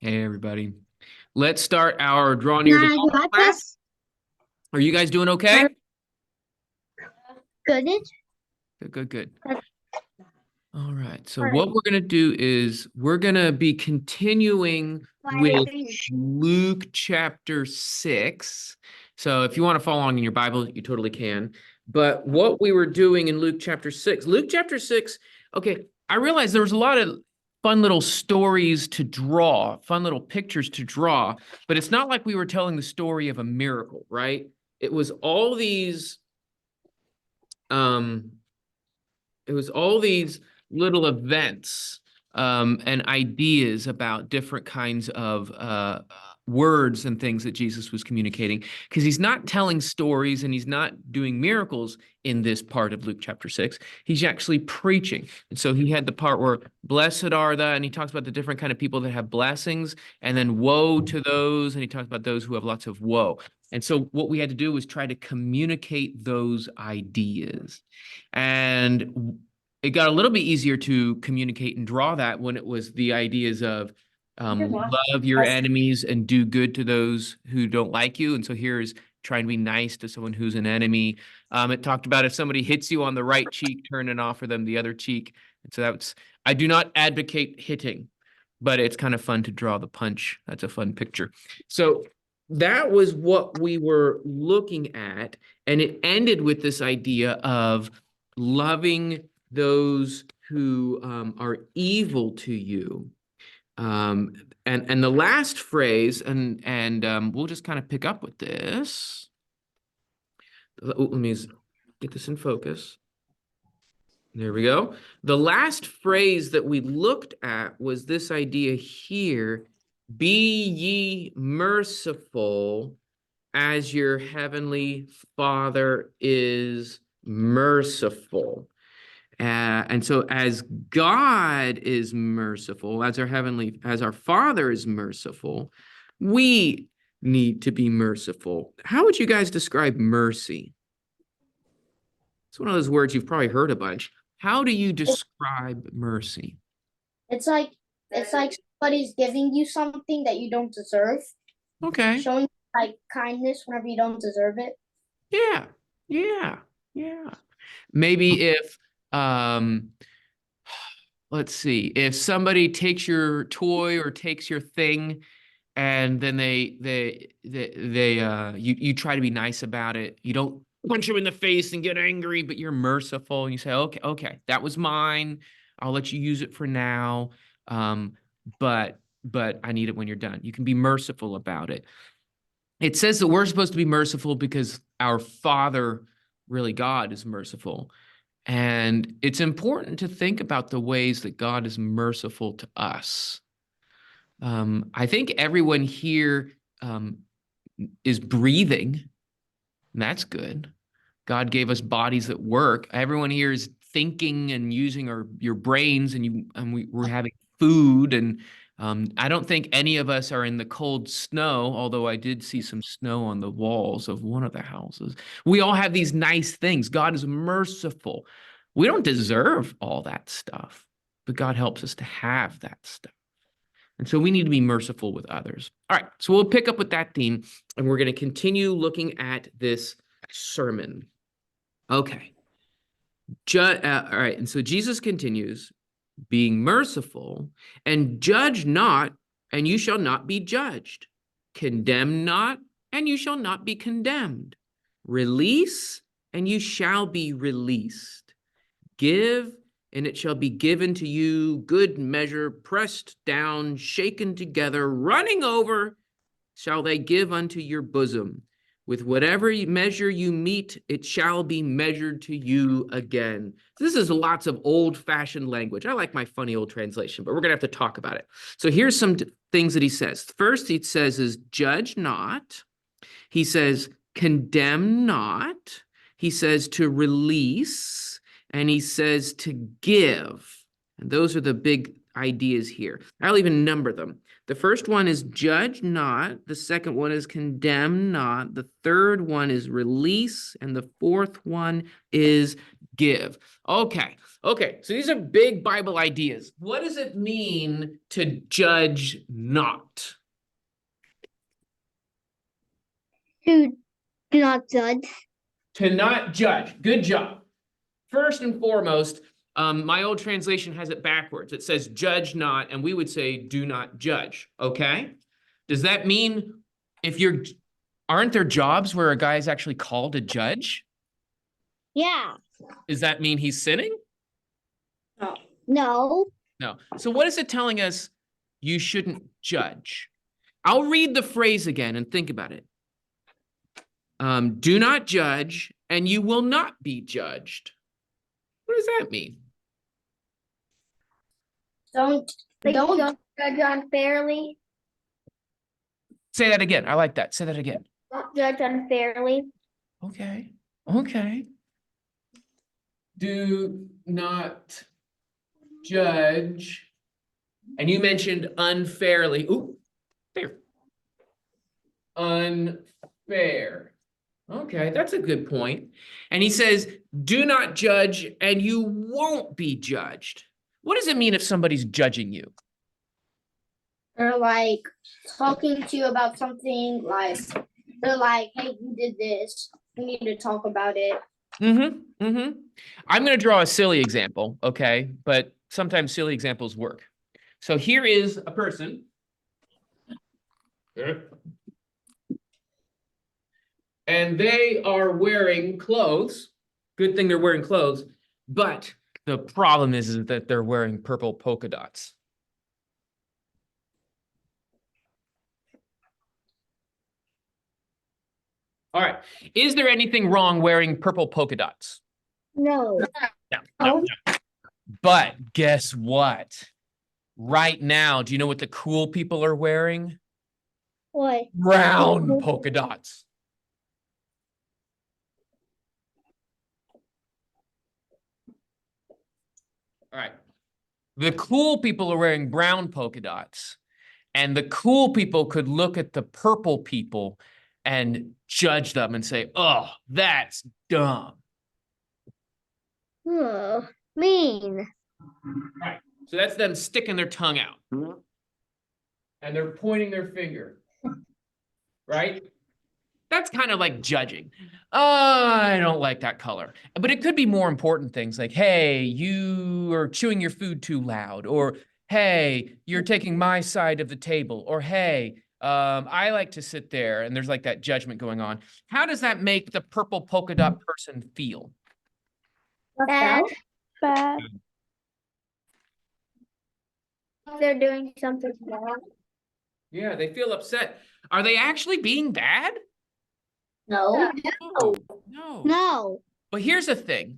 Hey, everybody. Let's start our Draw Near to Nah, God got class. this. Are you guys doing okay? Good. Good, good, good. All All right. So right. what we're going to do is we're going to be continuing with Luke chapter 6. So if you want to follow along in your Bible, you totally can. But what we were doing in Luke chapter 6, okay, I realized there was a lot of fun little stories to draw, fun little pictures to draw, but it's not like we were telling the story of a miracle, right? It was all these um it was all these little events and ideas about different kinds of words and things that Jesus was communicating, because he's not telling stories and he's not doing miracles in this part of Luke chapter 6. He's actually preaching. And so he had the part where blessed are the, and he talks about the different kind of people that have blessings, and then woe to those, and he talks about those who have lots of woe. And so what we had to do was try to communicate those ideas. And it got a little bit easier to communicate and draw that when it was the ideas of love your enemies and do good to those who don't like you. And so here's trying to be nice to someone who's an enemy. It talked about if somebody hits you on the right cheek, turn and offer them the other cheek. And so that's, I do not advocate hitting, but it's kind of fun to draw the punch. That's a fun picture. So that was what we were looking at. And it ended with this idea of loving those who are evil to you. And the last phrase, and we'll just kind of pick up with this. Let me get this in focus. There we go. The last phrase that we looked at was this idea here: be ye merciful as your heavenly Father is merciful. And so as God is merciful, as our Father is merciful, we need to be merciful. How would you guys describe mercy? It's one of those words you've probably heard a bunch. How do you describe mercy? It's like somebody's giving you something that you don't deserve, Okay. showing like kindness whenever you don't deserve it. Yeah. Yeah. Yeah. Maybe if let's see, if somebody takes your toy or takes your thing, and then you try to be nice about it. You don't punch them in the face and get angry, but you're merciful and you say, okay, that was mine. I'll let you use it for now. Um, but I need it when you're done. You can be merciful about it. It says that we're supposed to be merciful because our Father, really God, is merciful. And it's important to think about the ways that God is merciful to us. I think everyone here is breathing, and that's good. God gave us bodies that work. Everyone here is thinking and using your brains, and we're having food. And I don't think any of us are in the cold snow, although I did see some snow on the walls of one of the houses. We all have these nice things. God is merciful. We don't deserve all that stuff, but God helps us to have that stuff. And so we need to be merciful with others. All right, so we'll pick up with that theme, and we're going to continue looking at this sermon. Okay. All right, and so Jesus continues, being merciful, and judge not, and you shall not be judged. Condemn not, and you shall not be condemned. Release, and you shall be released. Give, and it shall be given to you, good measure, pressed down, shaken together, running over, shall they give unto your bosom. With whatever measure you meet, it shall be measured to you again. This is lots of old-fashioned language. I like my funny old translation, but we're going to have to talk about it. So here's some things that he says. First, he says is judge not. He says condemn not. He says to release, and he says to give. And those are the big ideas here. I'll even number them. The first one is judge not. The second one is condemn not. The third one is release. And the fourth one is give. Okay. Okay. So these are big Bible ideas. What does it mean to judge not? To do not judge. To not judge. Good job. First and foremost, my old translation has it backwards. It says judge not, and we would say do not judge. Okay. Does that mean if you're, aren't there jobs where a guy is actually called a judge? Yeah. Does that mean he's sinning? No. No. So what is it telling us you shouldn't judge? I'll read the phrase again and think about it. Do not judge, and you will not be judged. What does that mean? Don't judge unfairly. Say that again. I like that. Say that again. Don't judge unfairly. Okay. Okay. Do not judge. And you mentioned unfairly. Ooh, there. Unfair. Okay, that's a good point. And he says, do not judge and you won't be judged. What does it mean if somebody's judging you? Or like talking to you about something, like they're like, hey, you did this. We need to talk about it. I'm going to draw a silly example, okay? But sometimes silly examples work. So here is a person. And they are wearing clothes. Good thing they're wearing clothes. But the problem is that they're wearing purple polka dots. All right. Is there anything wrong wearing purple polka dots? No. No. But guess what? Right now, do you know what the cool people are wearing? What? Brown polka dots. All right. The cool people are wearing brown polka dots. And the cool people could look at the purple people and judge them and say, oh, that's dumb. Oh, mean. Right. So that's them sticking their tongue out. And they're pointing their finger. Right? That's kind of like judging. I don't like that color. But it could be more important things like, hey, you are chewing your food too loud. Or, hey, you're taking my side of the table. Or, hey, I like to sit there. And there's like that judgment going on. How does that make the purple polka dot person feel? Bad. Bad. They're doing something wrong. Yeah, they feel upset. Are they actually being bad? No. No. No. But here's the thing.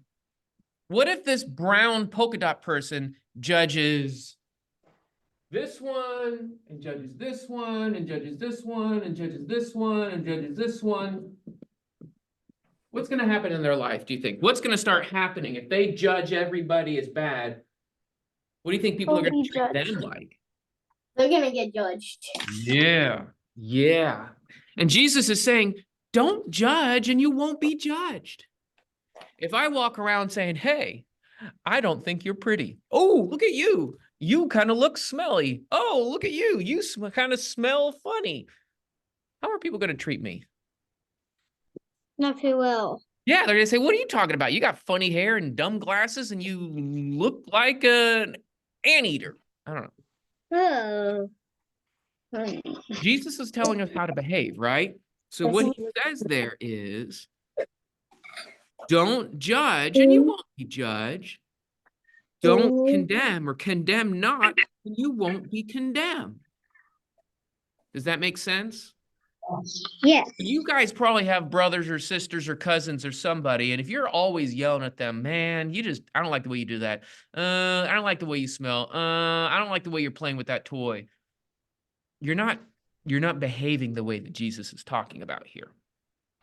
What if this brown polka dot person judges this one and judges this one and judges this one and judges this one and judges this one? What's going to happen in their life, do you think? What's going to start happening if they judge everybody as bad? What do you think people are going to treat them like? They're gonna get judged. Yeah. Yeah. And Jesus is saying, don't judge and you won't be judged. If I walk around saying, hey, I don't think you're pretty. Oh, look at you. You kind of look smelly. Oh, look at you. You kind of smell funny. How are people going to treat me? Not too well. Yeah, they're going to say, what are you talking about? You got funny hair and dumb glasses and you look like an anteater. I don't know. Oh. Jesus is telling us how to behave, right? So what he says there is, don't judge and you won't be judged. Don't condemn or condemn not and you won't be condemned. Does that make sense? Yes. You guys probably have brothers or sisters or cousins or somebody, and if you're always yelling at them, man, I don't like the way you do that. I don't like the way you smell. I don't like the way you're playing with that toy. You're not behaving the way that Jesus is talking about here.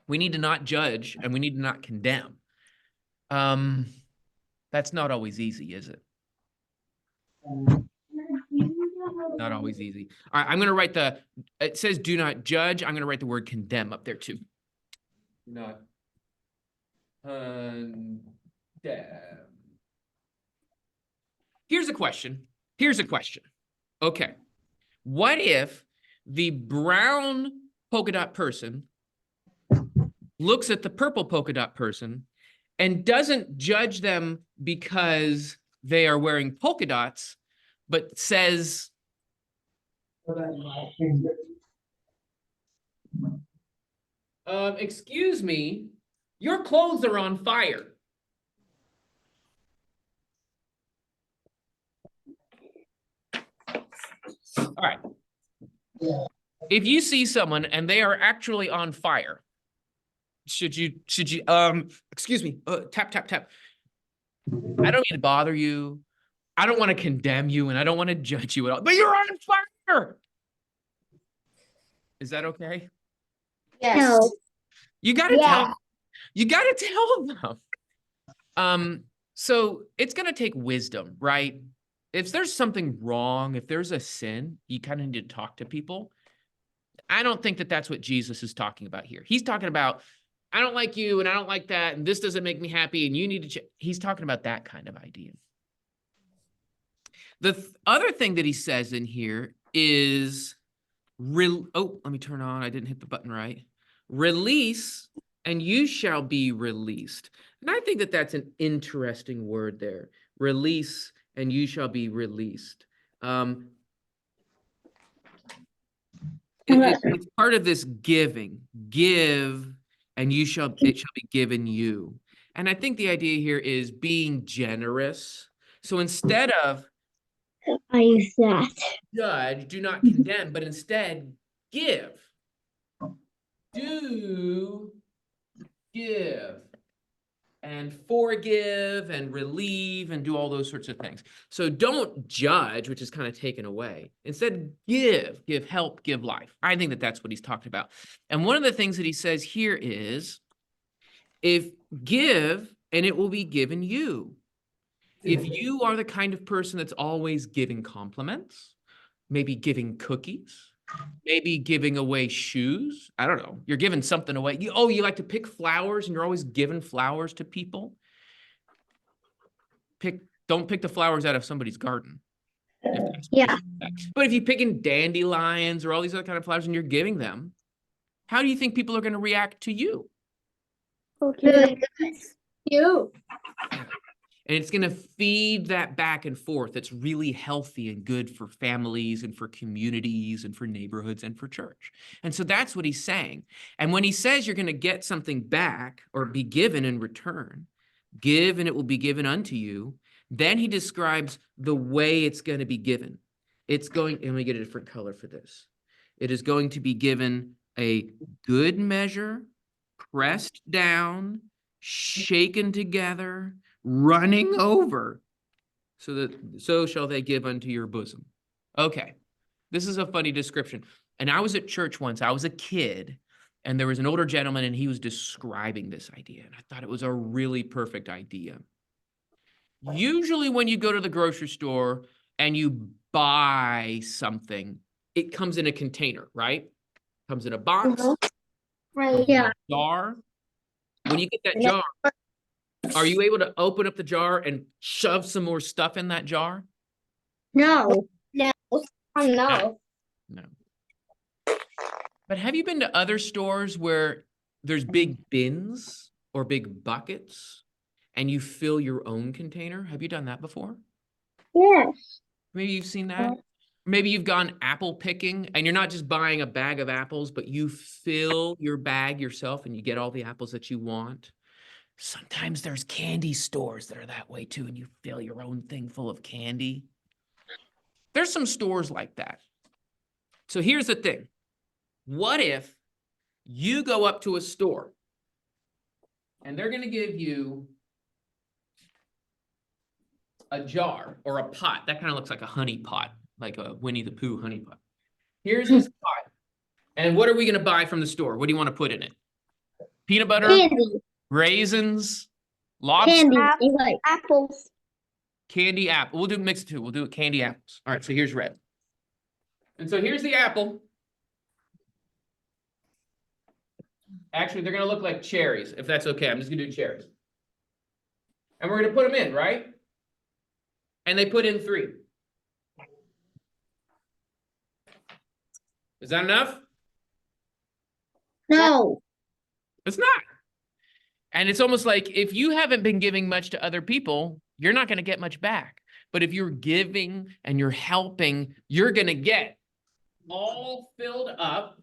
We need to not judge and we need to not condemn. That's not always easy, is it? Not always easy. All right, I'm going to write it says do not judge. I'm going to write the word condemn up there too. Not Here's a question. Here's a question. Okay. What if the brown polka dot person looks at the purple polka dot person and doesn't judge them because they are wearing polka dots, but says, excuse me, your clothes are on fire. All right. If you see someone and they are actually on fire, should you, excuse me, tap, tap, tap. I don't mean to bother you. I don't want to condemn you and I don't want to judge you at all, but you're on fire. Is that okay? Yes. No. You got to Yeah. tell, you got to tell them. So it's going to take wisdom, right? If there's something wrong, if there's a sin, you kind of need to talk to people. I don't think that that's what Jesus is talking about here. He's talking about, I don't like you and I don't like that, and this doesn't make me happy, and you need to he's talking about that kind of idea. The other thing that he says in here is, let me turn on, I didn't hit the button right. Release, and you shall be released. And I think that that's an interesting word there. Release, and you shall be released. It's part of this giving. Give, and it shall be given you. And I think the idea here is being generous. So instead of I use that. judge, do not condemn, but instead give. Do give. And forgive and relieve and do all those sorts of things. So don't judge, which is kind of taken away. Instead, give help, give life. I think that that's what he's talking about. And one of the things that he says here is, if give, and it will be given you. If you are the kind of person that's always giving compliments, maybe giving cookies, maybe giving away shoes. I don't know. You're giving something away. You like to pick flowers and you're always giving flowers to people. Don't pick the flowers out of somebody's garden. Yeah. But if you're picking dandelions or all these other kind of flowers and you're giving them, how do you think people are going to react to you? Really good. You. And it's going to feed that back and forth. That's really healthy and good for families and for communities and for neighborhoods and for church. And so that's what he's saying. And when he says you're going to get something back or be given in return, give and it will be given unto you, then he describes the way it's going to be given. It's going, and let me get a different color for this. It is going to be given a good measure, pressed down, shaken together, running over, so shall they give unto your bosom. Okay, this is a funny description. And I was at church once, I was a kid, and there was an older gentleman and he was describing this idea. And I thought it was a really perfect idea. Usually when you go to the grocery store and you buy something, it comes in a container, right? Comes in a box, Right. Yeah. jar. When you get that jar, are you able to open up the jar and shove some more stuff in that jar? No. No. I know. No. But have you been to other stores where there's big bins or big buckets and you fill your own container? Have you done that before? Yes. Maybe you've seen that. Maybe you've gone apple picking and you're not just buying a bag of apples, but you fill your bag yourself and you get all the apples that you want. Sometimes there's candy stores that are that way too, and you fill your own thing full of candy. There's some stores like that. So here's the thing. What if you go up to a store and they're going to give you a jar or a pot? That kind of looks like a honey pot, like a Winnie the Pooh honey pot. Here's this pot. And what are we going to buy from the store? What do you want to put in it? Peanut butter? Candy. Raisins, lobster, Candy. Like Apples. candy apple. We'll do mix it too. We'll do it candy apples. All right, so here's red. And so here's the apple. Actually, they're gonna look like cherries, if that's okay. I'm just gonna do cherries. And we're going to put them in, right? And they put in 3. Is that enough? No. It's not. And it's almost like if you haven't been giving much to other people, you're not going to get much back. But if you're giving and you're helping, you're going to get all filled up.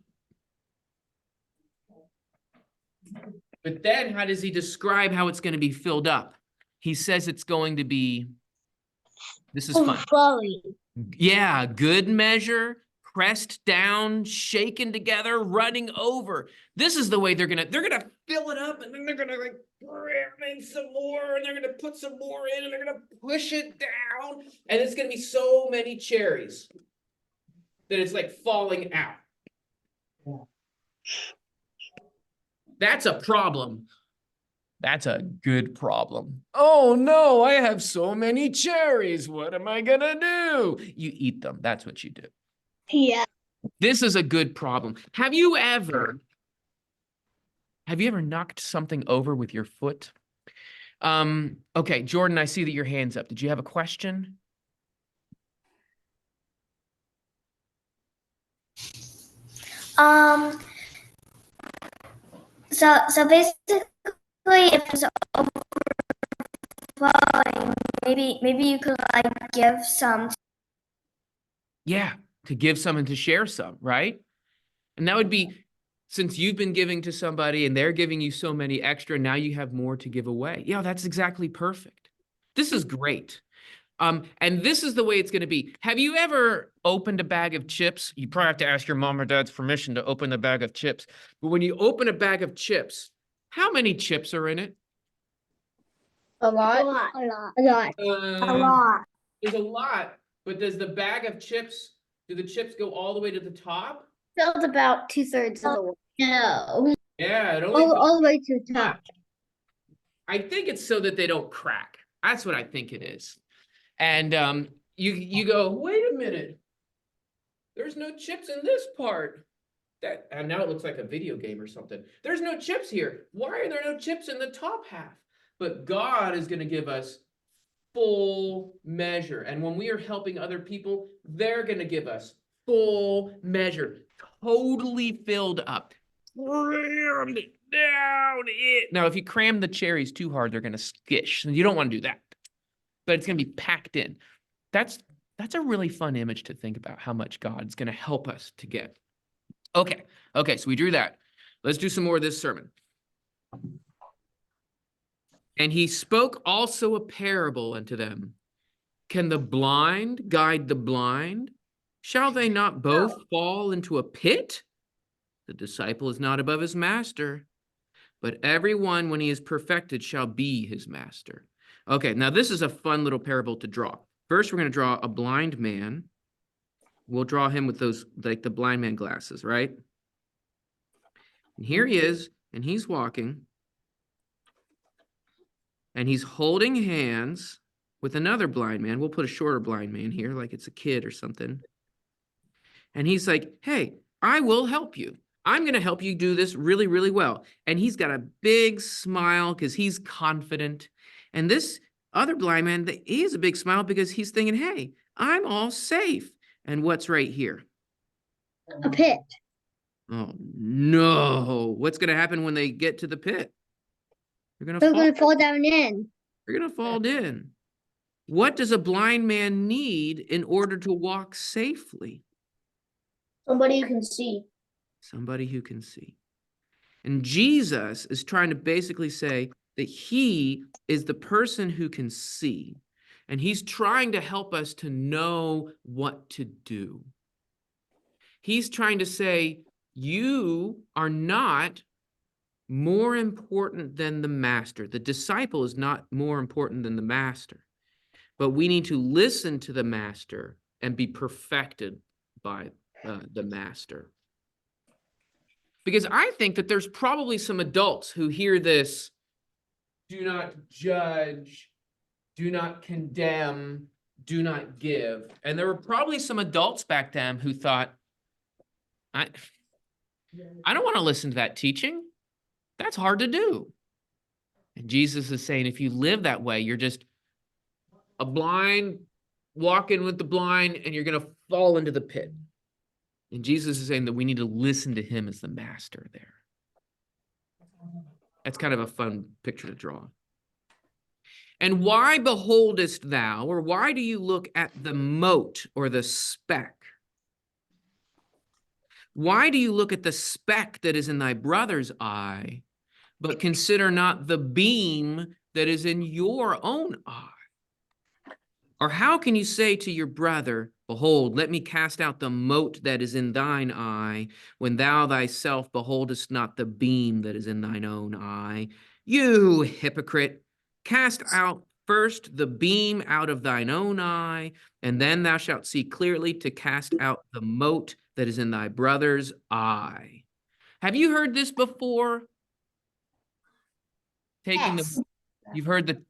But then how does he describe how it's going to be filled up? He says it's going to be, this is fun. Overflowing. Yeah, good measure, pressed down, shaken together, running over. This is the way they're gonna fill it up, and then they're gonna like bring in some more, and they're gonna put some more in, and they're gonna push it down, and it's gonna be so many cherries that it's like falling out. That's a problem. That's a good problem. Oh no, I have so many cherries. What am I gonna do? You eat them. That's what you do. Yeah. This is a good problem. Have you ever knocked something over with your foot? Okay, Jordan, I see that your hand's up. Did you have a question? So basically, if it's overflowing, maybe you could like give some. Yeah, to give some and to share some, right? And that would be, since you've been giving to somebody and they're giving you so many extra, now you have more to give away. Yeah, that's exactly perfect. This is great. And this is the way it's going to be. Have you ever opened a bag of chips? You probably have to ask your mom or dad's permission to open the bag of chips. But when you open a bag of chips, how many chips are in it? A lot. A lot. A lot. There's a lot, but does the bag of chips, do the chips go all the way to the top? Filled about 2/3 of the way. No. Yeah, it only All the way to the top. I think it's so that they don't crack. That's what I think it is. And you go, wait a minute. There's no chips in this part. And now it looks like a video game or something. There's no chips here. Why are there no chips in the top half? But God is going to give us full measure. And when we are helping other people, they're going to give us full measure, totally filled up. Crammed it down it. Now, if you cram the cherries too hard, they're going to skish. And you don't want to do that. But it's going to be packed in. That's a really fun image to think about, how much God's going to help us to get. Okay, so we drew that. Let's do some more of this sermon. And he spoke also a parable unto them. Can the blind guide the blind? Shall they not both fall into a pit? The disciple is not above his master, but everyone when he is perfected shall be his master. Okay, now this is a fun little parable to draw. First, we're going to draw a blind man. We'll draw him with those, like the blind man glasses, right? And here he is, and he's walking. And he's holding hands with another blind man. We'll put a shorter blind man here, like it's a kid or something. And he's like, hey, I will help you. I'm going to help you do this really, really well. And he's got a big smile because he's confident. And this other blind man, he has a big smile because he's thinking, hey, I'm all safe. And what's right here? A pit. Oh, no. What's going to happen when they get to the pit? They're They're going going to fall down in. They're going to fall in. What does a blind man need in order to walk safely? Somebody you can see. Somebody who can see. And Jesus is trying to basically say that he is the person who can see. And he's trying to help us to know what to do. He's trying to say, you are not more important than the master. The disciple is not more important than the master. But we need to listen to the master and be perfected by the master. Because I think that there's probably some adults who hear this, do not judge, do not condemn, do not give. And there were probably some adults back then who thought, I don't want to listen to that teaching. That's hard to do. And Jesus is saying, if you live that way, you're just a blind walking with the blind, and you're going to fall into the pit. And Jesus is saying that we need to listen to him as the master there. That's kind of a fun picture to draw. And why beholdest thou, or why do you look at the mote or the speck? Why do you look at the speck that is in thy brother's eye, but consider not the beam that is in your own eye? Or how can you say to your brother, behold, let me cast out the mote that is in thine eye, when thou thyself beholdest not the beam that is in thine own eye? You hypocrite, cast out first the beam out of thine own eye, and then thou shalt see clearly to cast out the mote that is in thy brother's eye. Have you heard this before? Yes. You've heard the,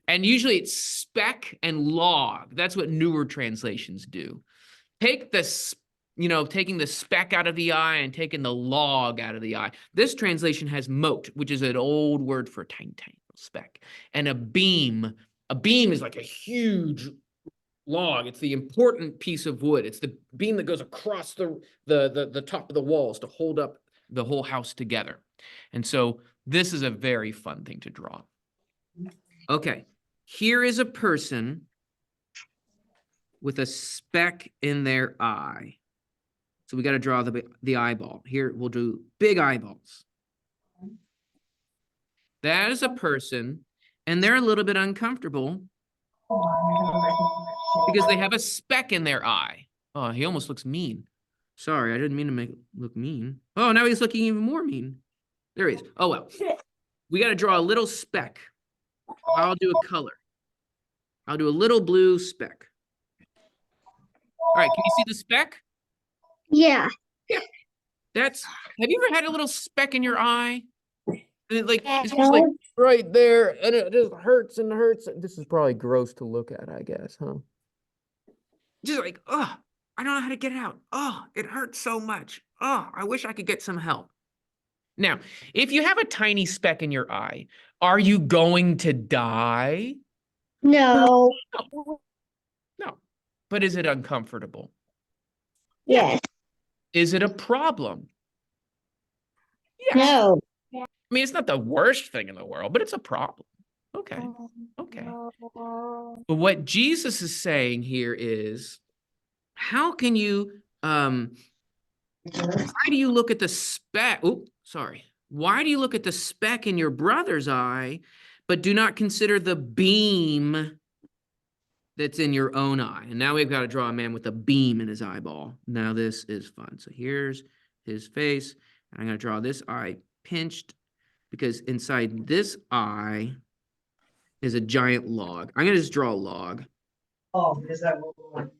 and usually it's speck and log. That's what newer translations do. Take this, taking the speck out of the eye and taking the log out of the eye. This translation has mote, which is an old word for tiny speck. And a beam is like a huge log. It's the important piece of wood. It's the beam that goes across the top of the walls to hold up the whole house together. And so this is a very fun thing to draw. Okay, here is a person with a speck in their eye. So we got to draw the eyeball. Here, we'll do big eyeballs. That is a person, and they're a little bit uncomfortable because they have a speck in their eye. Oh, he almost looks mean. Sorry, I didn't mean to make it look mean. Oh, now he's looking even more mean. There he is. Oh, well. We got to draw a little speck. I'll do a color. I'll do a little blue speck. All right, can you see the speck? Yeah. Have you ever had a little speck in your eye? And it's just No. like right there, and it just hurts and hurts. This is probably gross to look at, I guess, huh? Just like, oh, I don't know how to get it out. Oh, it hurts so much. Oh, I wish I could get some help. Now, if you have a tiny speck in your eye, are you going to die? No. No. But is it uncomfortable? Yes. Is it a problem? Yes. No. I mean, it's not the worst thing in the world, but it's a problem. Okay. Okay. But what Jesus is saying here is, how can you, why do you look at the speck? Oh, sorry. Why do you look at the speck in your brother's eye, but do not consider the beam that's in your own eye? And now we've got to draw a man with a beam in his eyeball. Now this is fun. So here's his face. And I'm going to draw this eye pinched because inside this eye is a giant log. I'm going to just draw a log. Oh, is that what we want?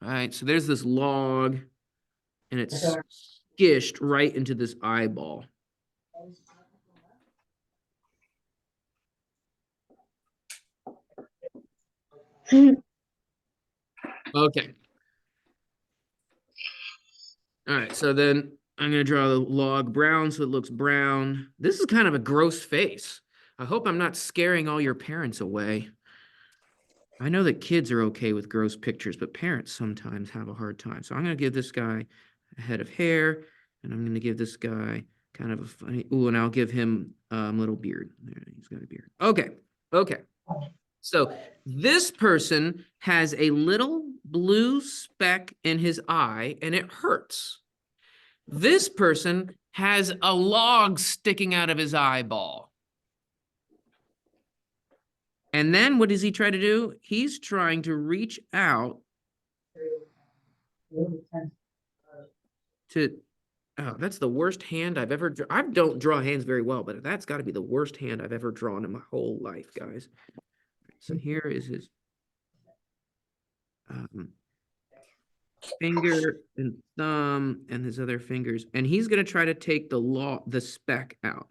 All right, so there's this log, and it's skished right into this eyeball. Okay. All right, so then I'm going to draw the log brown so it looks brown. This is kind of a gross face. I hope I'm not scaring all your parents away. I know that kids are okay with gross pictures, but parents sometimes have a hard time. So I'm going to give this guy a head of hair, and I'm going to give this guy kind of a funny, ooh, and I'll give him a little beard. There, he's got a beard. Okay, okay. So this person has a little blue speck in his eye, and it hurts. This person has a log sticking out of his eyeball. And then what does he try to do? He's trying to reach out to, oh, that's the worst hand I've ever drawn. I don't draw hands very well, but that's got to be the worst hand I've ever drawn in my whole life, guys. So here is his finger and thumb and his other fingers. And he's going to try to take the speck out.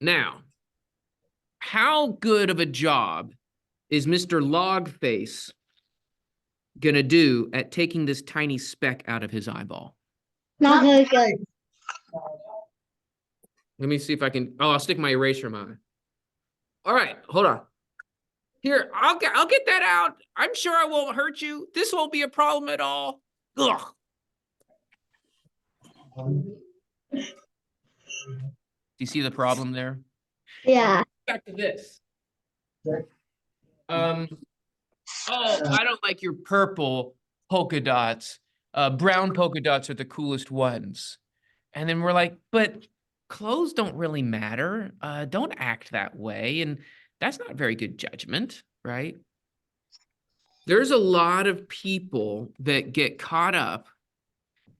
Now, how good of a job is Mr. Logface gonna do at taking this tiny speck out of his eyeball? Not very good. Let me see if I can. Oh, I'll stick my eraser in my eye. All right, hold on. Here, I'll get that out. I'm sure I won't hurt you. This won't be a problem at all. Ugh. Do you see the problem there? Yeah. Back to this. Oh, I don't like your purple polka dots. Brown polka dots are the coolest ones. And then we're like, but clothes don't really matter. Don't act that way. And that's not very good judgment, right? There's a lot of people that get caught up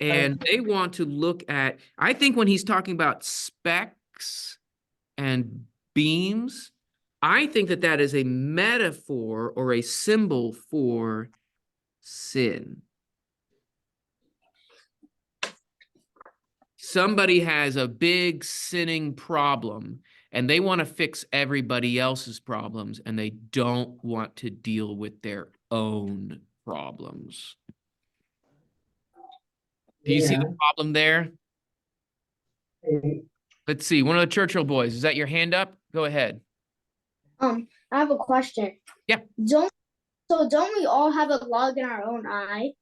and they want to look at, I think when he's talking about specks and beams, I think that that is a metaphor or a symbol for sin. Somebody has a big sinning problem and they want to fix everybody else's problems and they don't want to deal with their own problems. Do you see the problem there? Let's see. One of the Churchill boys. Is that your hand up? Go ahead. I have a question. Yeah. Don't we all have a log in our own eye?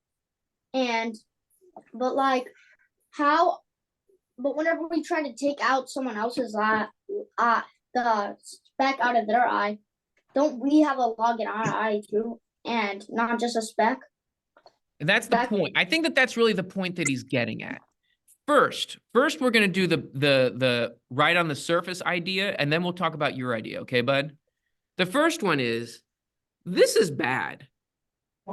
But whenever we try to take out someone else's eye, the speck out of their eye, don't we have a log in our eye too, and not just a speck? And that's the point. I think that that's really the point that he's getting at. First, we're going to do the right on the surface idea, and then we'll talk about your idea. Okay, bud? The first one is, this is bad.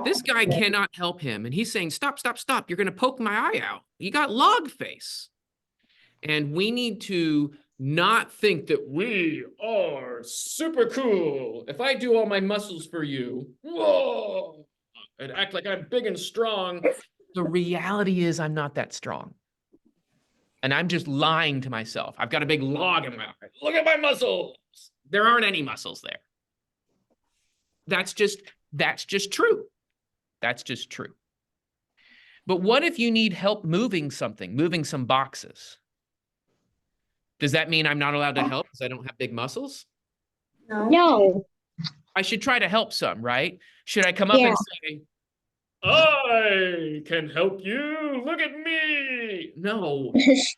This guy cannot help him. And he's saying, stop, stop, stop. You're going to poke my eye out. You got log face. And we need to not think that we are super cool. If I do all my muscles for you, whoa, and act like I'm big and strong. The reality is I'm not that strong. And I'm just lying to myself. I've got a big log in my eye. Look at my muscles. There aren't any muscles there. That's just true. That's just true. But what if you need help moving something, moving some boxes? Does that mean I'm not allowed to help because I don't have big muscles? No. I should try to help some, right? Should I come up and say, I can help you. Look at me. No.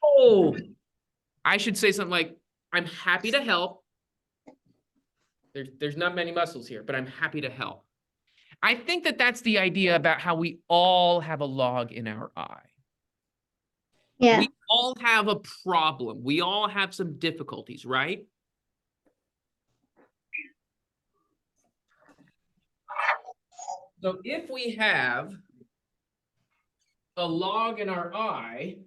Oh. I should say something like, I'm happy to help. There's not many muscles here, but I'm happy to help. I think that that's the idea about how we all have a log in our eye. Yeah. We all have a problem. We all have some difficulties, right? So if we have a log in our eye,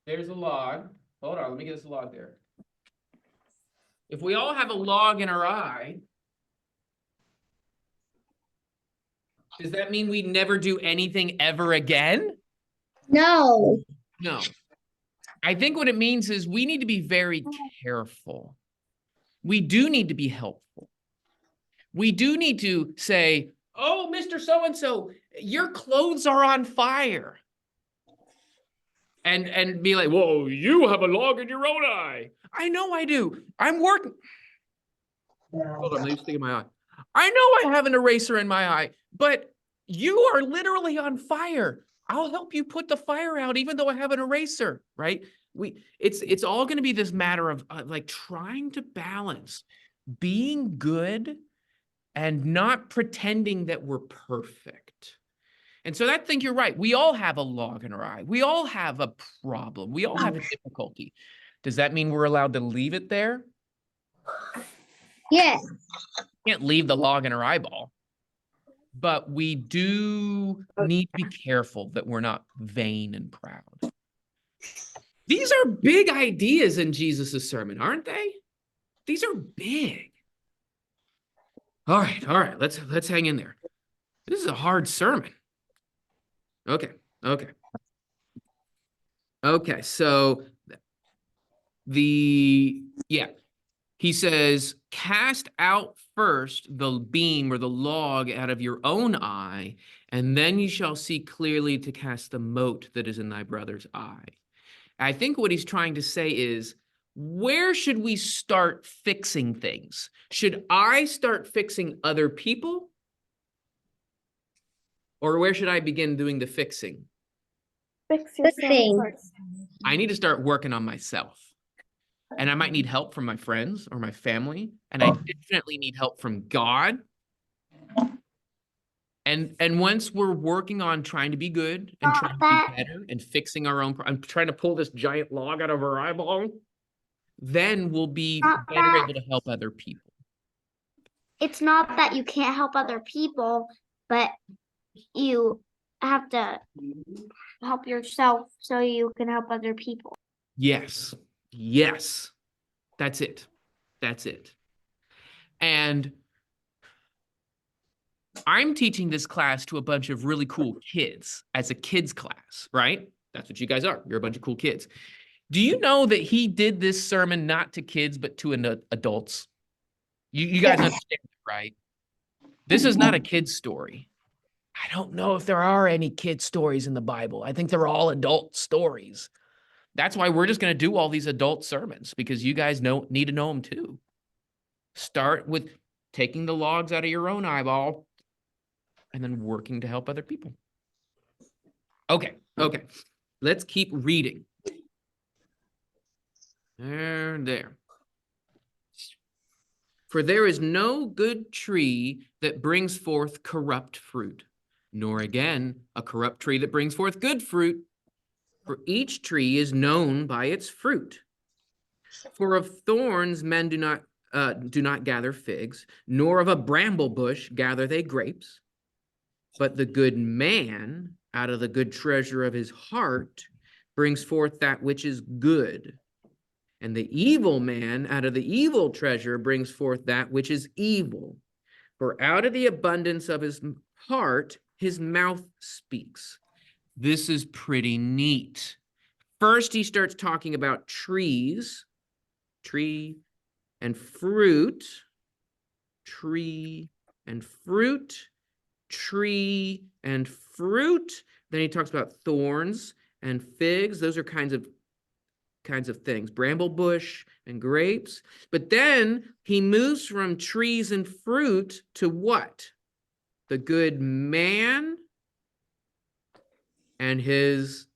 there's a log. Hold on, let me get this log there. If we all have a log in our eye, does that mean we never do anything ever again? No. No. I think what it means is we need to be very careful. We do need to be helpful. We do need to say, oh, Mr. So-and-so, your clothes are on fire. And be like, whoa, you have a log in your own eye. I know I do. I'm working. Hold on, let me stick in my eye. I know I have an eraser in my eye, but you are literally on fire. I'll help you put the fire out, even though I have an eraser, right? It's all going to be this matter of like trying to balance being good and not pretending that we're perfect. And so I think you're right. We all have a log in our eye. We all have a problem. We all have a difficulty. Does that mean we're allowed to leave it there? Yeah. Can't leave the log in our eyeball. But we do need to be careful that we're not vain and proud. These are big ideas in Jesus' sermon, aren't they? These are big. All right, let's hang in there. This is a hard sermon. Okay, so He says, cast out first the beam or the log out of your own eye, and then you shall see clearly to cast the mote that is in thy brother's eye. I think what he's trying to say is, where should we start fixing things? Should I start fixing other people? Or where should I begin doing the fixing? Fix Fixing. first. I need to start working on myself. And I might need help from my friends or my family. And I definitely need help from God. And once we're working on trying to be good and trying to be better and fixing our own, I'm trying to pull this giant log out of our eyeball, then we'll be better able to help other people. It's not that you can't help other people, but you have to help yourself so you can help other people. Yes. Yes. That's it. That's it. And I'm teaching this class to a bunch of really cool kids as a kids class, right? That's what you guys are. You're a bunch of cool kids. Do you know that he did this sermon not to kids, but to adults? You guys understand, right? This is not a kid's story. I don't know if there are any kid stories in the Bible. I think they're all adult stories. That's why we're just going to do all these adult sermons, because you guys need to know them too. Start with taking the logs out of your own eyeball and then working to help other people. Okay. Let's keep reading. There. For there is no good tree that brings forth corrupt fruit, nor again a corrupt tree that brings forth good fruit. For each tree is known by its fruit. For of thorns men do not gather figs, nor of a bramble bush gather they grapes. But the good man, out of the good treasure of his heart, brings forth that which is good. And the evil man, out of the evil treasure, brings forth that which is evil. For out of the abundance of his heart, his mouth speaks. This is pretty neat. First, he starts talking about trees, tree and fruit, tree and fruit, tree and fruit. Then he talks about thorns and figs. Those are kinds of things, bramble bush and grapes. But then he moves from trees and fruit to what? The good man and his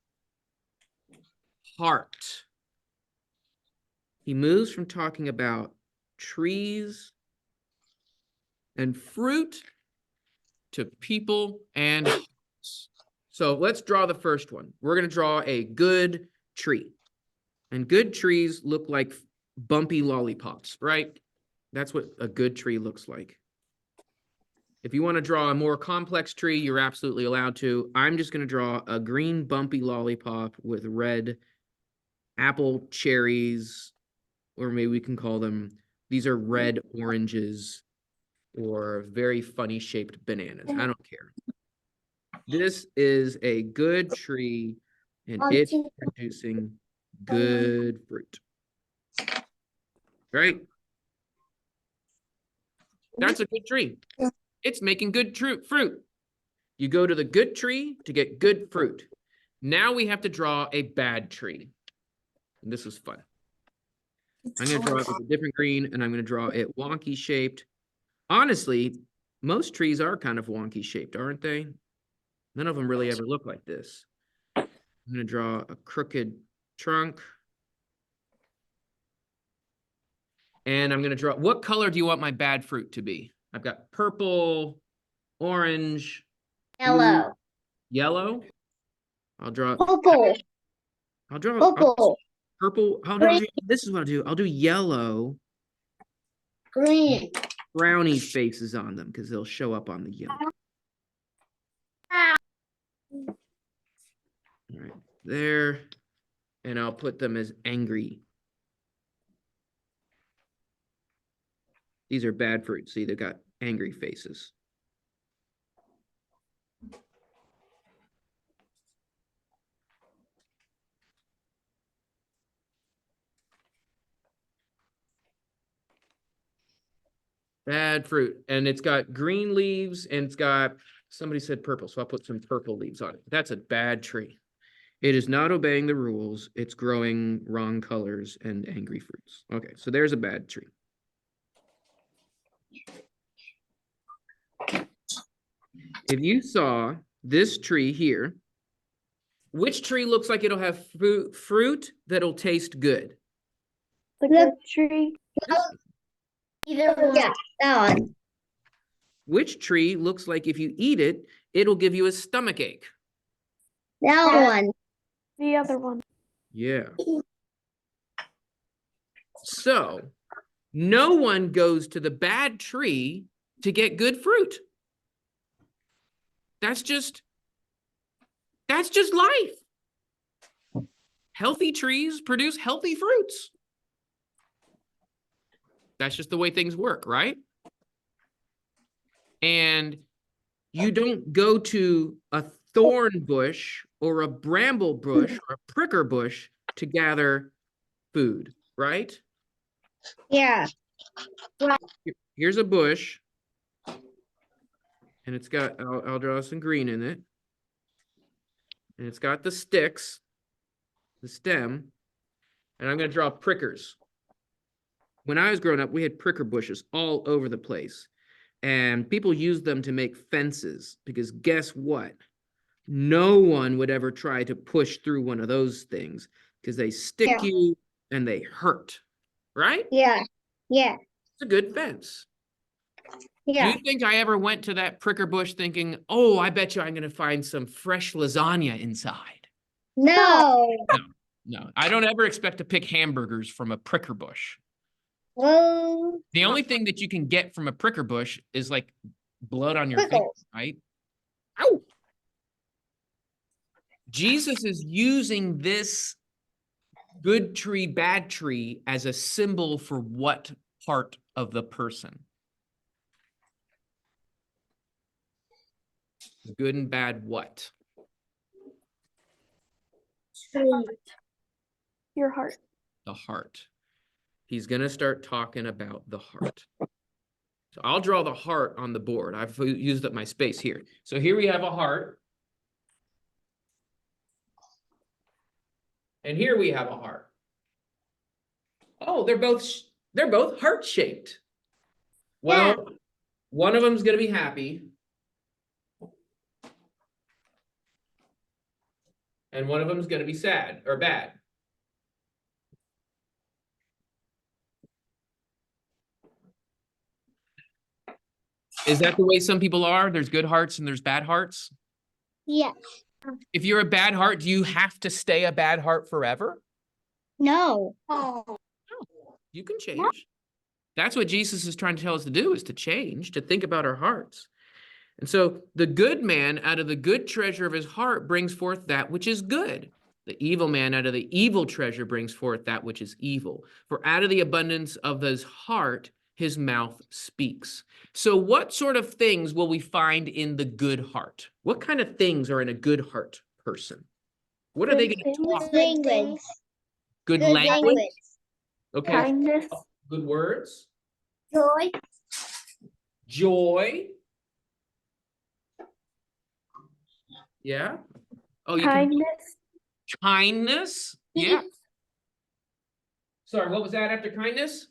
heart. He moves from talking about trees and fruit to people and hearts. So let's draw the first one. We're going to draw a good tree. And good trees look like bumpy lollipops, right? That's what a good tree looks like. If you want to draw a more complex tree, you're absolutely allowed to. I'm just going to draw a green bumpy lollipop with red apple cherries, or maybe we can call them, these are red oranges or very funny shaped bananas. I don't care. This is a good tree and it's producing good fruit. Right? That's a good tree. It's making good fruit. You go to the good tree to get good fruit. Now we have to draw a bad tree. And this is fun. I'm going to draw it with a different green, and I'm going to draw it wonky shaped. Honestly, most trees are kind of wonky shaped, aren't they? None of them really ever look like this. I'm going to draw a crooked trunk. And I'm going to draw, what color do you want my bad fruit to be? I've got purple, orange, Yellow. yellow. I'll draw Purple. Purple. purple. This is what I'll do. I'll do yellow. Green. Brownie faces on them because they'll show up on the yellow. All right, there. And I'll put them as angry. These are bad fruits. See, they've got angry faces. Bad fruit. And it's got green leaves and it's got, somebody said purple, so I'll put some purple leaves on it. That's a bad tree. It is not obeying the rules. It's growing wrong colors and angry fruits. Okay, so there's a bad tree. If you saw this tree here, which tree looks like it'll have fruit that'll taste good? The good tree. Either one. Yeah, that one. Which tree looks like if you eat it, it'll give you a stomach ache? That one. The other one. Yeah. So, no one goes to the bad tree to get good fruit. That's just life. Healthy trees produce healthy fruits. That's just the way things work, right? And you don't go to a thorn bush or a bramble bush or a pricker bush to gather food, right? Yeah. Here's a bush. And it's got, I'll draw some green in it. And it's got the sticks, the stem, and I'm going to draw prickers. When I was growing up, we had pricker bushes all over the place. And people used them to make fences because guess what? No one would ever try to push through one of those things because they stick Yeah. you and they hurt, right? Yeah. Yeah. It's a good fence. Do Yeah. you think I ever went to that pricker bush thinking, oh, I bet you I'm going to find some fresh lasagna inside? No. No, I don't ever expect to pick hamburgers from a pricker bush. Well, The only thing that you can get from a pricker bush is like blood on your face, Prickles. right? Ow! Jesus is using this good tree, bad tree as a symbol for what part of the person? Good and bad what? Your heart. The heart. He's going to start talking about the heart. So I'll draw the heart on the board. I've used up my space here. So here we have a heart. And here we have a heart. Oh, they're both heart-shaped. Well, one of them's going to be happy. And one of them's going to be sad or bad. Is that the way some people are? There's good hearts and there's bad hearts? yeah. If you're a bad heart, do you have to stay a bad heart forever? No. You can change. That's what Jesus is trying to tell us to do, is to change, to think about our hearts. And so the good man out of the good treasure of his heart brings forth that which is good. The evil man out of the evil treasure brings forth that which is evil. For out of the abundance of his heart, his mouth speaks. So what sort of things will we find in the good heart? What kind of things are in a good heart person? What are they going to talk? Language. Good Good language? language. Okay. Kindness. Good words. Joy. Joy. Yeah. Oh, you can Kindness. kindness. Yeah. Sorry, what was that after kindness?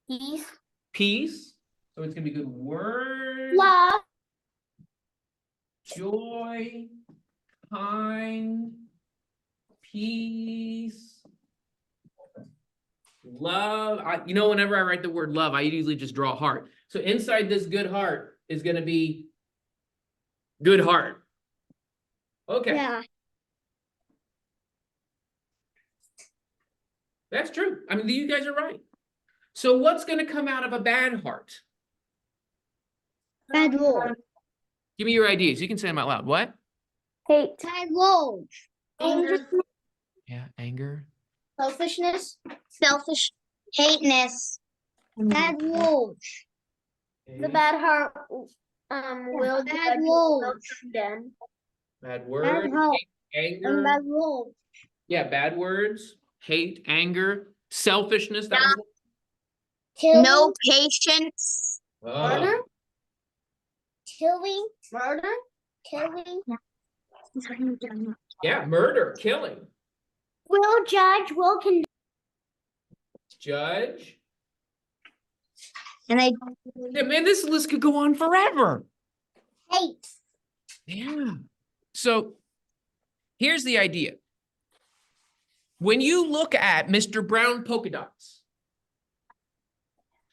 Peace. Peace. So it's gonna be good words. Love. Joy. Kind. Peace. Love. Whenever I write the word love, I usually just draw a heart. So inside this good heart is gonna be good heart. Okay. Yeah. That's true. I mean, you guys are right. So what's going to come out of a bad heart? Bad wolf. Give me your ideas. You can say them out loud. What? Hate. Bad wolf. Anger. Yeah, anger. Selfishness. Selfish. Hateness. Bad wolf. The bad heart. Will. Bad wolf. Bad Bad words. heart. Anger. And bad wolf. Yeah, bad words. Hate, anger, selfishness. That was No patience. Murder? Killing. Murder? Killing. Yeah, murder, killing. Will judge, will condemn. Judge. And I Yeah, man, this list could go on forever. hate. Yeah. So here's the idea. When you look at Mr. Brown Polka Dots,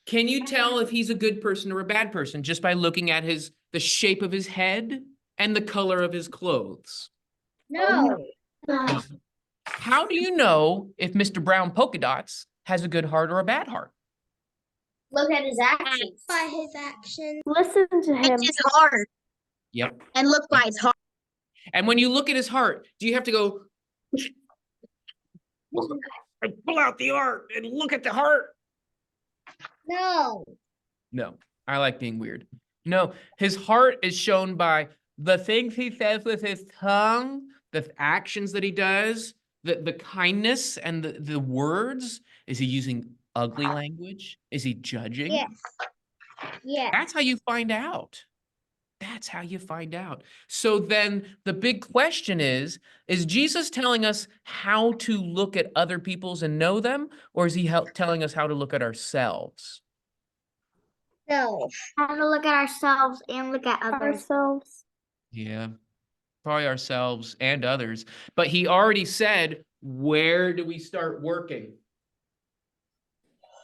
can you tell if he's a good person or a bad person just by looking at the shape of his head and the color of his clothes? No. How do you know if Mr. Brown Polka Dots has a good heart or a bad heart? Look at his actions. By his actions. Listen to him. His heart. Yep. And look by his heart. And when you look at his heart, do you have to go and pull out the heart and look at the heart? No. No, I like being weird. No, his heart is shown by the things he says with his tongue, the actions that he does, the kindness and the words. Is he using ugly language? Is he judging? Yes. Yes. That's how you find out. That's how you find out. So then the big question is Jesus telling us how to look at other people's and know them? Or is he telling us how to look at ourselves? No. How to look at ourselves and look at others. Ourselves. Yeah, probably ourselves and others. But he already said, where do we start working?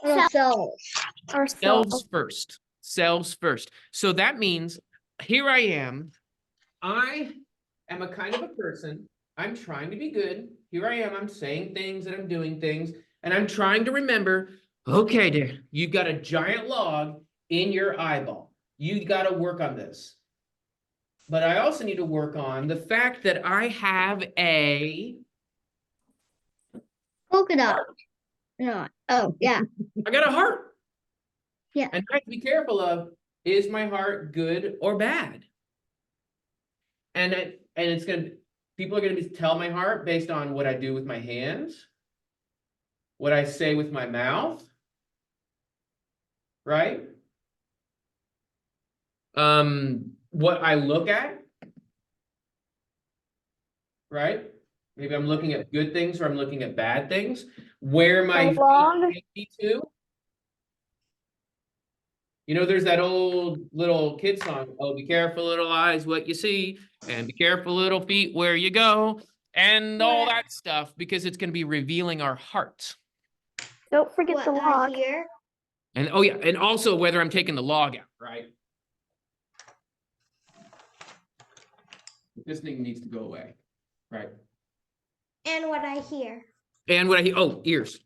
Ourselves. Ourselves. Selves first. Selves first. So that means here I am a kind of a person. I'm trying to be good. Here I am. I'm saying things and I'm doing things. And I'm trying to remember, okay, dear, you've got a giant log in your eyeball. You got to work on this. But I also need to work on the fact that I have a Polka dot. No. Oh, yeah. I got a heart. Yeah. And I have to be careful of, is my heart good or bad? And it's people are gonna tell my heart based on what I do with my hands, what I say with my mouth, right? What I look at, right? Maybe I'm looking at good things or I'm looking at bad things. Where my feet Along. take me to. You know, there's that old little kid song, oh, be careful, little eyes, what you see, and be careful, little feet, where you go, and all that stuff, because it's going to be revealing our heart. Don't forget the log. Here. And oh yeah, and also whether I'm taking the log out, right? This thing needs to go away, right? And what I hear. And what I hear, oh, ears.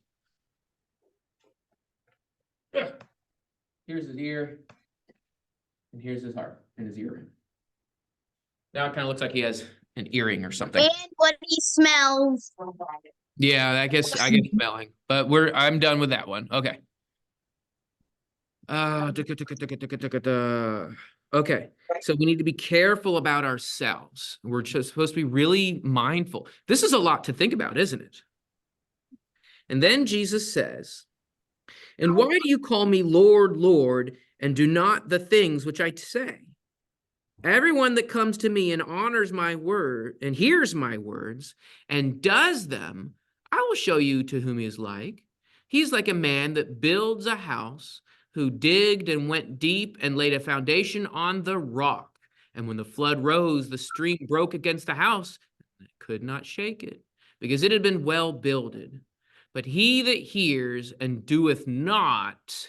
Yeah. Here's his ear, and here's his heart and his earring. Now it kind of looks like he has an earring or something. And what he smells. Yeah, I guess smelling, but I'm done with that one. Okay. Okay, so we need to be careful about ourselves. We're just supposed to be really mindful. This is a lot to think about, isn't it? And then Jesus says, and why do you call me Lord, Lord, and do not the things which I say? Everyone that comes to me and honors my word and hears my words and does them, I will show you to whom he is like. He's like a man that builds a house, who digged and went deep and laid a foundation on the rock. And when the flood rose, the stream broke against the house, and it could not shake it, because it had been well builded. But he that hears and doeth not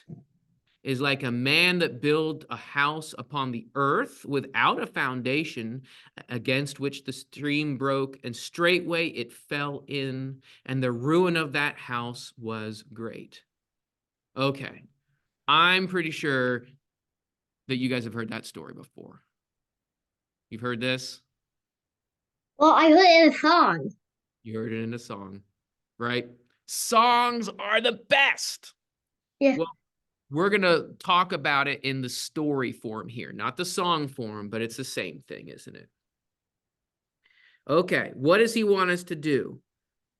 is like a man that built a house upon the earth without a foundation, against which the stream broke, and straightway it fell in, and the ruin of that house was great. Okay, I'm pretty sure that you guys have heard that story before. You've heard this? Well, I heard it in a song. You heard it in a song, right? Songs are the best. Yeah. Well, we're going to talk about it in the story form here, not the song form, but it's the same thing, isn't it? Okay, what does he want us to do?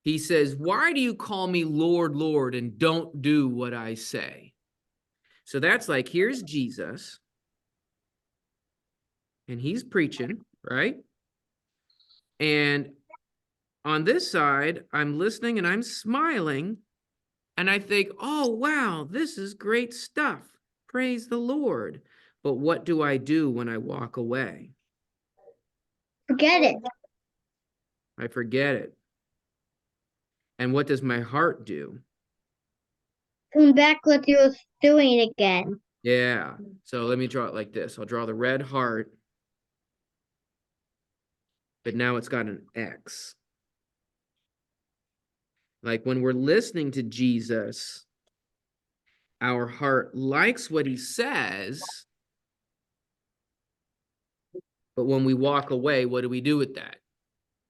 He says, why do you call me Lord, Lord, and don't do what I say? So that's like, here's Jesus. And he's preaching, right? And on this side, I'm listening and I'm smiling. And I think, oh, wow, this is great stuff. Praise the Lord. But what do I do when I walk away? Forget it. I forget it. And what does my heart do? Come back what you was doing again. Yeah. So let me draw it like this. I'll draw the red heart. But now it's got an X. Like when we're listening to Jesus, our heart likes what he says. But when we walk away, what do we do with that?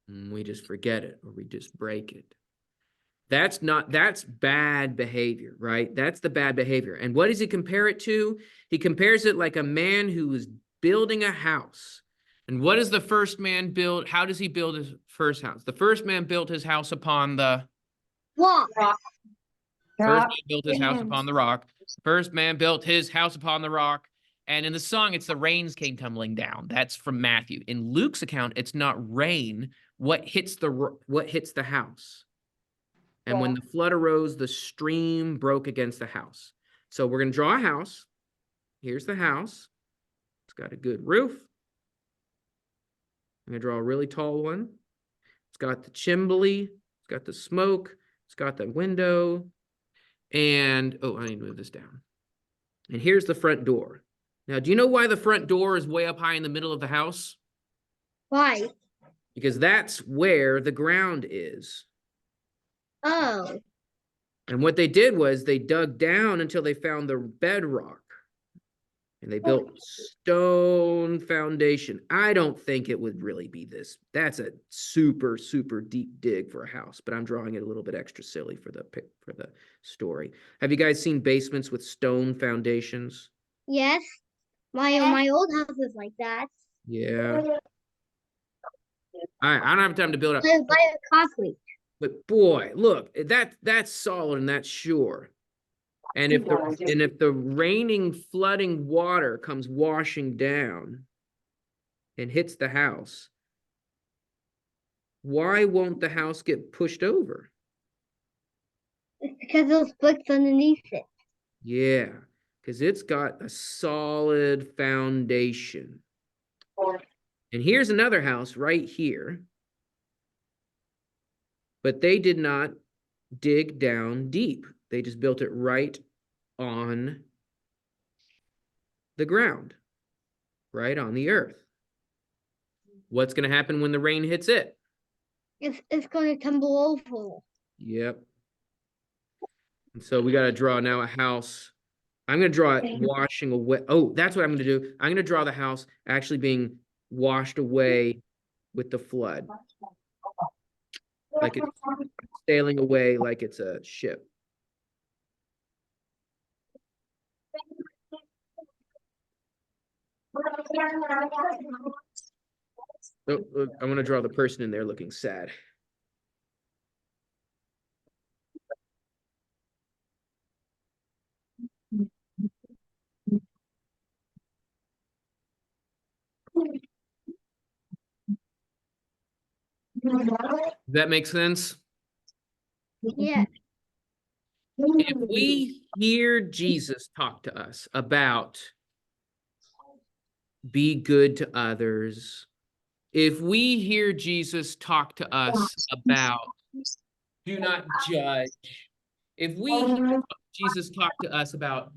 We just forget it or we just break it. That's bad behavior, right? That's the bad behavior. And what does he compare it to? He compares it like a man who is building a house. And what does the first man build? How does he build his first house? The first man built his house upon the What? First man built his house upon the rock. First man built his house upon the rock. And in the song, it's the rains came tumbling down. That's from Matthew. In Luke's account, it's not rain. What hits the house? And when the flood arose, the stream broke against the house. So we're going to draw a house. Here's the house. It's got a good roof. I'm going to draw a really tall one. It's got the chimney. It's got the smoke. It's got the window. And, oh, I need to move this down. And here's the front door. Now, do you know why the front door is way up high in the middle of the house? Why? Because that's where the ground is. Oh. And what they did was they dug down until they found the bedrock. And they built stone foundation. I don't think it would really be this. That's a super, super deep dig for a house, but I'm drawing it a little bit extra silly for the story. Have you guys seen basements with stone foundations? Yes. My old house is like that. Yeah. I don't have time to build up. By concrete. But boy, look, that's solid and that's sure. And if the raining, flooding water comes washing down and hits the house, why won't the house get pushed over? It's because those bricks underneath it. Yeah, because it's got a solid foundation. And here's another house right here. But they did not dig down deep. They just built it right on the ground, right on the earth. What's going to happen when the rain hits it? It's going to tumble over. Yep. And so we got to draw now a house. I'm going to draw it washing away. Oh, that's what I'm going to do. I'm going to draw the house actually being washed away with the flood. Like it's sailing away like it's a ship. Oh, look, I'm going to draw the person in there looking sad. Does that make sense? Yeah. If we hear Jesus talk to us about be good to others, if we hear Jesus talk to us about do not judge, if we hear Jesus talk to us about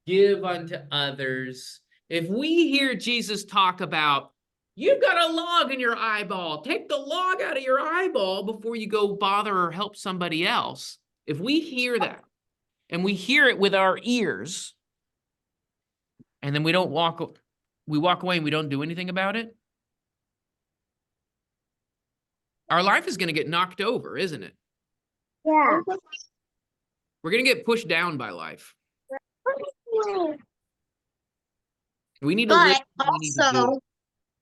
give unto others, if we hear Jesus talk about you've got a log in your eyeball, take the log out of your eyeball before you go bother or help somebody else. If we hear that and we hear it with our ears and then we walk away and we don't do anything about it, our life is going to get knocked over, isn't it? Yeah. We're going to get pushed down by life. We need to live. But also,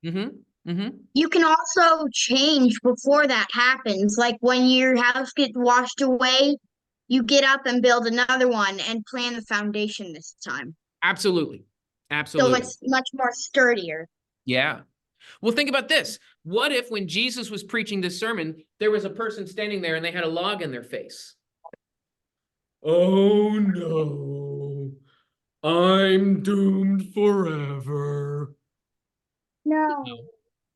you can also change before that happens. Like when your house gets washed away, you get up and build another one and plan the foundation this time. Absolutely. So Absolutely. it's much more sturdier. Yeah. Well, think about this. What if when Jesus was preaching this sermon, there was a person standing there and they had a log in their face? Oh no, I'm doomed forever. No.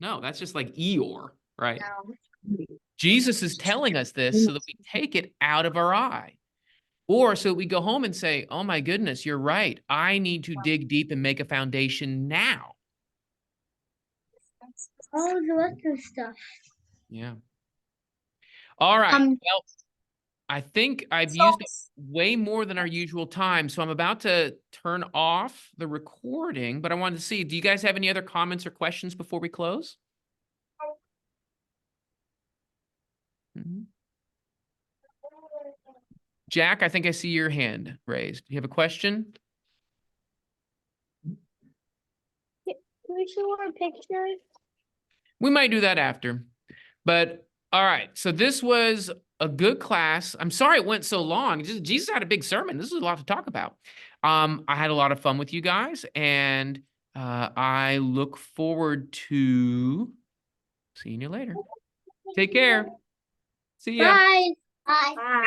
No, that's just like Eeyore, right? No. Jesus is telling us this so that we take it out of our eye. Or so we go home and say, oh my goodness, you're right. I need to dig deep and make a foundation now. All the extra stuff. Yeah. All right. Um, Well, I think I've used up way more than our usual time. So I'm about to turn off the recording, but I wanted to see, do you guys have any other comments or questions before we close? Mhm. Jack, I think I see your hand raised. You have a question? Can we show our pictures? We might do that after. But all right, so this was a good class. I'm sorry it went so long. Jesus had a big sermon. This is a lot to talk about. I had a lot of fun with you guys, and I look forward to seeing you later. Take care. See ya. Bye. Bye.